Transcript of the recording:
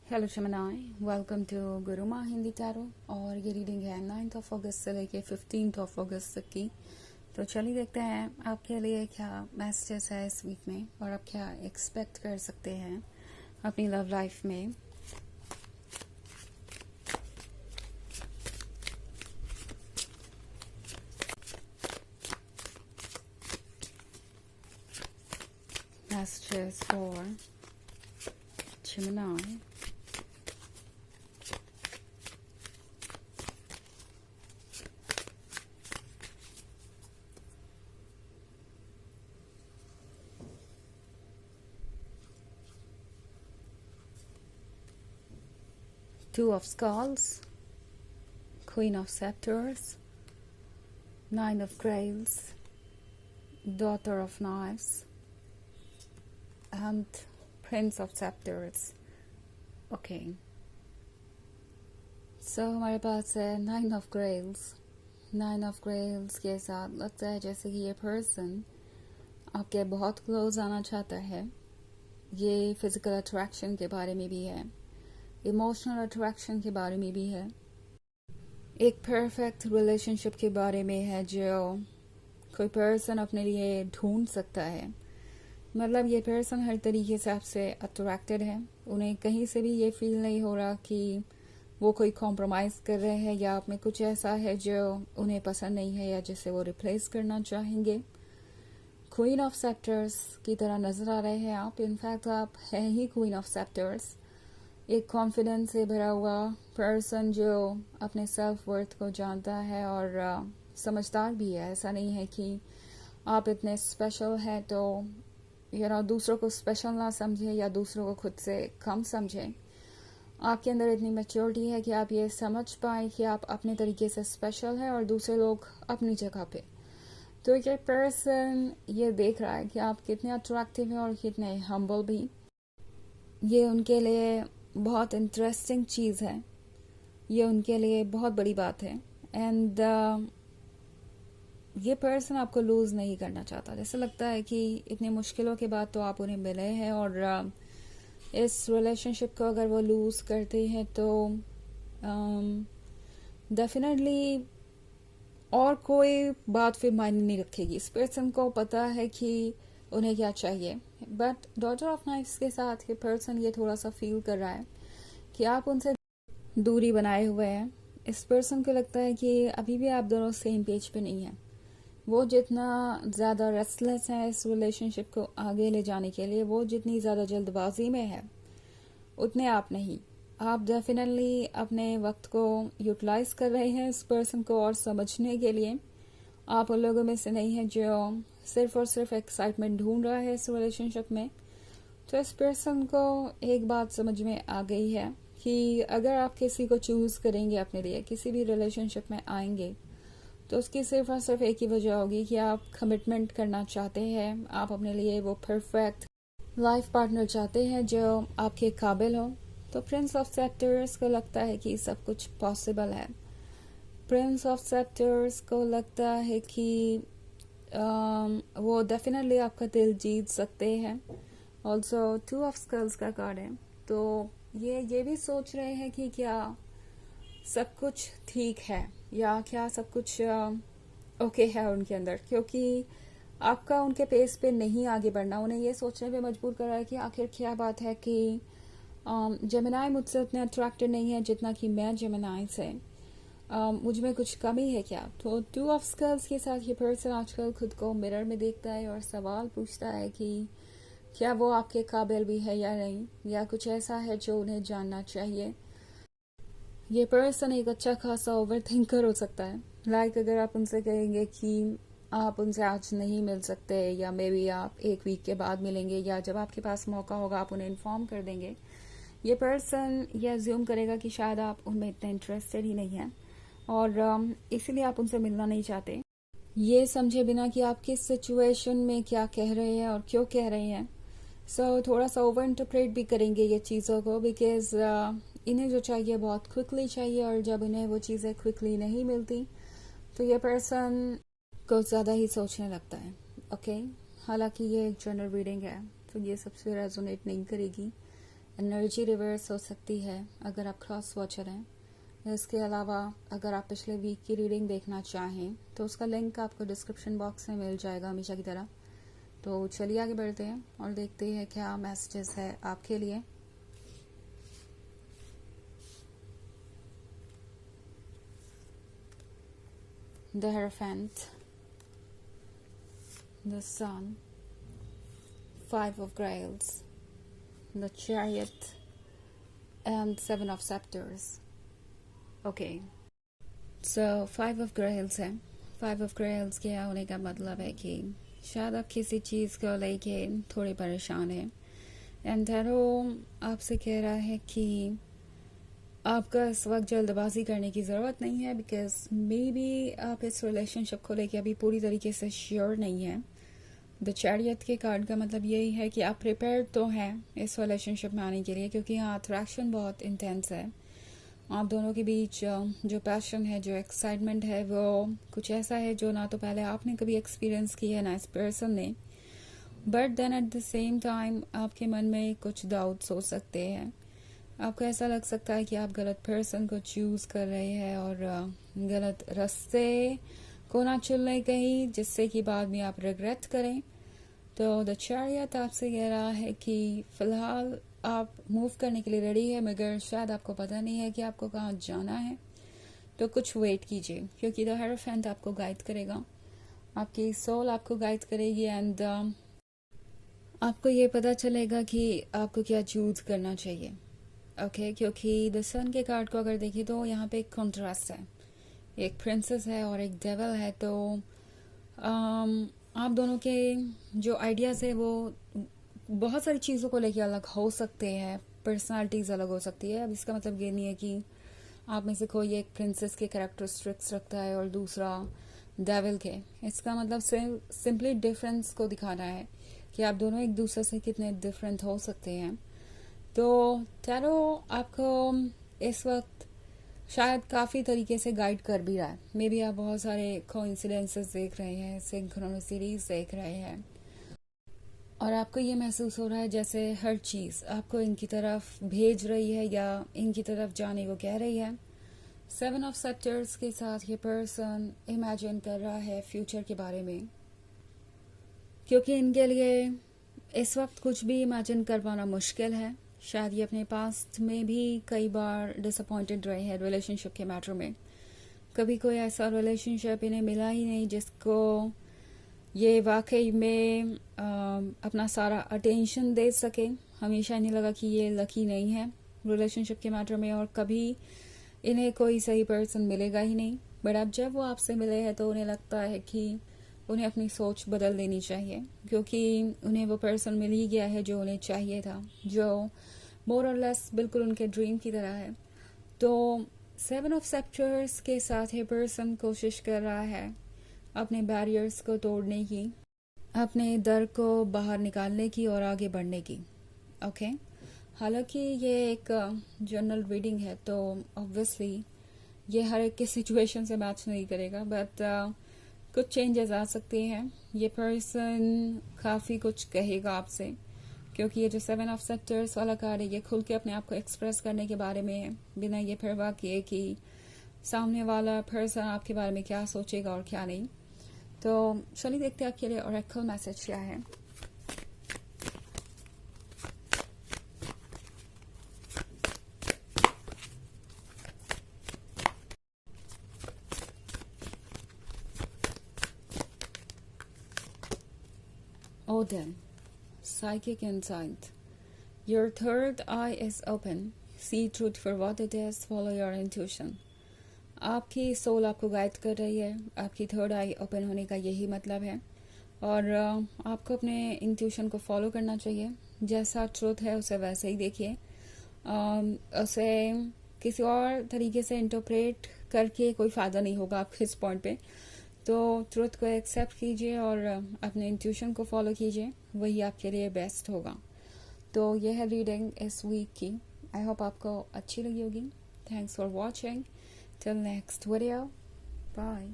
Hello Gemini, welcome to Gurumaa Hindi tarot. और ये reading है 9 अगस्त से लेके 15 अगस्त तक की। तो चलिए देखते हैं आपके लिए क्या मैसेजेस है इस वीक में और आप क्या एक्सपेक्ट कर सकते हैं अपनी लव लाइफ में। Messages for Gemini, Two of Skulls, Queen of Scepters, Nine of Grails, Daughter of Knives, and Prince of Scepters. Okay so हमारे पास है नाइन ऑफ ग्रेल्स के साथ लगता है जैसे कि ये पर्सन आपके बहुत क्लोज आना चाहता है। ये फिजिकल अट्रैक्शन के बारे में भी है, इमोशनल अट्रैक्शन के बारे में भी है, एक परफेक्ट रिलेशनशिप के बारे में है जो कोई पर्सन अपने लिए ढूंढ सकता है। मतलब ये पर्सन हर तरीके से आपसे अट्रैक्टेड है। उन्हें कहीं से भी ये फील नहीं हो रहा कि वो कोई कॉम्प्रोमाइज़ कर रहे हैं या आप में कुछ ऐसा है जो उन्हें पसंद नहीं है या जिसे वो रिप्लेस करना चाहेंगे। क्वीन ऑफ सेप्टर्स की तरह नज़र आ रहे हैं आप। इनफैक्ट आप हैं ही क्वीन ऑफ सेप्टर्स, एक कॉन्फिडेंस से भरा हुआ पर्सन जो अपने सेल्फ वर्थ को जानता है और समझदार भी है। ऐसा नहीं है कि आप इतने स्पेशल हैं तो दूसरों को स्पेशल ना समझें या दूसरों को खुद से कम समझें। आपके अंदर इतनी मैच्योरिटी है कि आप ये समझ पाए कि आप अपने तरीके से स्पेशल है और दूसरे लोग अपनी जगह पे। तो ये पर्सन ये देख रहा है कि आप कितने अट्रैक्टिव हैं और कितने हम्बल भी। ये उनके लिए बहुत इंटरेस्टिंग चीज़ है, ये उनके लिए बहुत बड़ी बात है। एंड ये पर्सन आपको लूज नहीं करना चाहता। जैसे लगता है कि इतनी मुश्किलों के बाद तो आप उन्हें मिले हैं और इस रिलेशनशिप को अगर वो लूज करते हैं तो डेफिनेटली और कोई बात फिर मायने नहीं रखेगी। इस पर्सन को पता है कि उन्हें क्या चाहिए। बट डॉटर ऑफ नाइफ्स के साथ ये पर्सन ये थोड़ा सा फील कर रहा है कि आप उनसे दूरी बनाए हुए हैं। इस पर्सन को लगता है कि अभी भी आप दोनों सेम पेज पे नहीं हैं। वो जितना ज़्यादा रेस्टलेस है इस रिलेशनशिप को आगे ले जाने के लिए, वो जितनी ज़्यादा जल्दबाजी में है उतने आप नहीं। आप डेफिनेटली अपने वक्त को यूटिलाइज कर रहे हैं इस पर्सन को और समझने के लिए। आप उन लोगों में से नहीं हैं जो सिर्फ और सिर्फ एक्साइटमेंट ढूंढ रहा है इस रिलेशनशिप में। तो इस पर्सन को एक बात समझ में आ गई है कि अगर आप किसी को चूज़ करेंगे अपने लिए, किसी भी रिलेशनशिप में आएंगे, तो उसकी सिर्फ और सिर्फ एक ही वजह होगी कि आप कमिटमेंट करना चाहते हैं। आप अपने लिए वो परफेक्ट लाइफ पार्टनर चाहते हैं जो आपके काबिल हो। तो प्रिंस ऑफ सेप्टर्स को लगता है कि सब कुछ पॉसिबल है। प्रिंस ऑफ सेप्टर्स को लगता है कि वो डेफिनेटली आपका दिल जीत सकते हैं। ऑल्सो टू ऑफ स्कल्स का कार्ड है, तो ये भी सोच रहे हैं कि क्या सब कुछ ठीक है या क्या सब कुछ ओके है उनके अंदर, क्योंकि आपका उनके पेस पे नहीं आगे बढ़ना उन्हें ये सोचने पे मजबूर कर रहा है कि आखिर क्या बात है कि जेमिनाई मुझसे उतने अट्रैक्टेड नहीं है जितना कि मैं जेमिनाई से। मुझ में कुछ कमी है क्या। तो टू ऑफ स्कल्स के साथ ये पर्सन आजकल खुद को मिरर में देखता है और सवाल पूछता है कि क्या वो आपके काबिल भी है या नहीं, या कुछ ऐसा है जो उन्हें जानना चाहिए। ये पर्सन एक अच्छा खासा ओवर थिंकर हो सकता है। लाइक अगर आप उनसे कहेंगे कि आप उनसे आज नहीं मिल सकते या मे बी आप एक वीक के बाद मिलेंगे या जब आपके पास मौका होगा आप उन्हें इन्फॉर्म कर देंगे, ये पर्सन ये अज्यूम करेगा कि शायद आप उनमें इतने इंटरेस्टेड ही नहीं हैं और इसीलिए आप उनसे मिलना नहीं चाहते। ये समझे बिना कि आप किस सिचुएशन में क्या कह रहे हैं और क्यों कह रहे हैं। थोड़ा सा ओवर इंटरप्रेट भी करेंगे ये चीज़ों को, बिकॉज इन्हें जो चाहिए बहुत क्विकली चाहिए और जब इन्हें वो चीज़ें क्विकली नहीं मिलती तो ये पर्सन को ज़्यादा ही सोचने लगता है। ओके हालांकि ये एक जनरल रीडिंग है तो ये सबसे रेजोनेट नहीं करेगी। एनर्जी रिवर्स हो सकती है अगर आप क्रॉस वॉचर हैं। इसके अलावा अगर आप पिछले वीक की रीडिंग देखना चाहें तो उसका लिंक आपको डिस्क्रिप्शन बॉक्स में मिल जाएगा हमेशा की तरह। तो चलिए आगे बढ़ते हैं और देखते हैं क्या मैसेजेस है आपके लिए। The Hierophant, the Sun, Five of Grails, the Chariot, and Seven of Scepters. Okay, so Five of Grails है। Five of Grails के होने का मतलब है कि शायद आप किसी चीज़ को लेके थोड़े परेशान हैं एंड टैरो आपसे कह रहा है कि आपका इस वक्त जल्दबाजी करने की ज़रूरत नहीं है बिकॉज मे बी आप इस रिलेशनशिप को लेके अभी पूरी तरीके से श्योर नहीं है। द चैरियट के कार्ड का मतलब यही है कि आप प्रिपेयर तो हैं इस रिलेशनशिप में आने के लिए, क्योंकि यहाँ अट्रैक्शन बहुत इंटेंस है। आप दोनों के बीच जो पैशन है, जो एक्साइटमेंट है, वो कुछ ऐसा है जो ना तो पहले आपने कभी एक्सपीरियंस किया है ना इस पर्सन ने। But then at the same time आपके मन में कुछ डाउट्स हो सकते हैं। आपको ऐसा लग सकता है कि आप गलत पर्सन को चूज़ कर रहे हैं और गलत रास्ते को ना चुनने कहीं, जिससे कि बाद में आप रिग्रेट करें। तो द चैरियट आपसे कह रहा है कि फ़िलहाल आप मूव करने के लिए रेडी है, मगर शायद आपको पता नहीं है कि आपको कहाँ जाना है। तो कुछ वेट कीजिए, क्योंकि द हायरोफेंट आपको गाइड करेगा, आपकी सोल आपको गाइड करेगी एंड आपको ये पता चलेगा कि आपको क्या चूज़ करना चाहिए। ओके, क्योंकि द सन के कार्ड को अगर देखें तो यहाँ पे एक कॉन्ट्रास्ट है, एक प्रिंसेस है और एक डेविल है। तो आप दोनों के जो आइडियाज़ है वो बहुत सारी चीज़ों को लेके अलग हो सकते हैं, पर्सनालिटीज़ अलग हो सकती है। अब इसका मतलब ये नहीं है कि आप में से कोई एक प्रिंसेस के कैरेक्टरिस्टिक्स रखता है और दूसरा डेविल के। इसका मतलब सिंपली डिफरेंस को दिखाना है कि आप दोनों एक दूसरे से कितने डिफरेंट हो सकते हैं। तो टैरो आपको इस वक्त शायद काफ़ी तरीके से गाइड कर भी रहा है। मे बी आप बहुत सारे कोइंसिडेंसेस देख रहे हैं, सिंक्रोनिसिटीज देख रहे हैं और आपको ये महसूस हो रहा है जैसे हर चीज़ आपको इनकी तरफ भेज रही है या इनकी तरफ जाने को कह रही है। सेवन ऑफ सेक्टर्स के साथ ये पर्सन इमेजिन कर रहा है फ्यूचर के बारे में, क्योंकि इनके लिए इस वक्त कुछ भी इमेजिन कर पाना मुश्किल है। शायद ये अपने पास्ट में भी कई बार डिसअपॉइंटेड रहे हैं रिलेशनशिप के मैटर में। कभी कोई ऐसा रिलेशनशिप इन्हें मिला ही नहीं जिसको ये वाकई में अपना सारा अटेंशन दे सके। हमेशा इन्हें लगा कि ये लकी नहीं है रिलेशनशिप के मैटर में और कभी इन्हें कोई सही पर्सन मिलेगा ही नहीं। बट अब जब वो आपसे मिले हैं तो उन्हें लगता है कि उन्हें अपनी सोच बदल लेनी चाहिए, क्योंकि उन्हें वो पर्सन मिल ही गया है जो उन्हें चाहिए था, जो मोर और लेस बिल्कुल उनके ड्रीम की तरह है। तो सेवन ऑफ सेक्टर्स के साथ ये पर्सन कोशिश कर रहा है अपने बैरियर्स को तोड़ने की, अपने डर को बाहर निकालने की और आगे बढ़ने की। ओके, हालांकि ये एक जनरल रीडिंग है तो ऑब्वियसली ये हर एक के सिचुएशन से मैच नहीं करेगा, बट कुछ चेंजेस आ सकते हैं। ये पर्सन काफ़ी कुछ कहेगा आपसे, क्योंकि ये जो सेवन ऑफ सेक्टर्स वाला कार्ड है ये खुल के अपने आप को एक्सप्रेस करने के बारे में है, बिना ये परवाह किए कि सामने वाला पर्सन आपके बारे में क्या सोचेगा और क्या नहीं। तो चलिए देखते हैं आपके लिए ओरेकल मैसेज क्या है। Odin, psychic insight. Your third eye is open. See truth for what it is. Follow your intuition. आपकी सोल आपको गाइड कर रही है। आपकी थर्ड आई ओपन होने का यही मतलब है और आपको अपने इंट्यूशन को फॉलो करना चाहिए। जैसा ट्रुथ है उसे वैसे ही देखिए, उसे किसी और तरीके से इंटरप्रेट करके कोई फ़ायदा नहीं होगा आपके इस पॉइंट पे। तो ट्रुथ को एक्सेप्ट कीजिए और अपने इंट्यूशन को फॉलो कीजिए, वही आपके लिए बेस्ट होगा। तो यह है रीडिंग इस वीक की। आई होप आपको अच्छी लगी होगी। Thanks for watching. Till next video, bye.